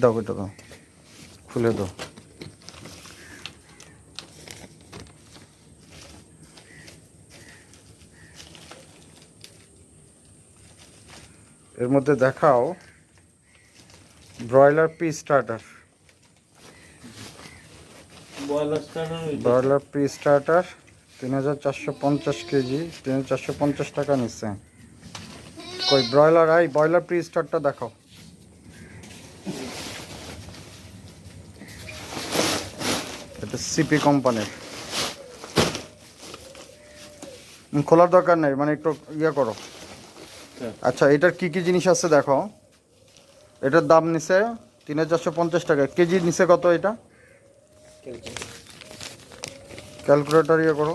দাও এটা দাও, খুলে দাও। এর মধ্যে দেখাও broiler P starter, broiler P starter 3450 KG, 3450 টাকা নিচ্ছে। কই ব্রয়লার, আই ব্রয়লার পি স্টার্টটা দেখাও। এটা সিপি কোম্পানির। খোলার দরকার নেই, মানে একটু ইয়ে করো। আচ্ছা, এটার কি কি জিনিস আছে দেখো। এটার দাম নিছে 3450 টাকা। কেজি নিছে কত এটা? ক্যালকুলেটর ইয়ে করো।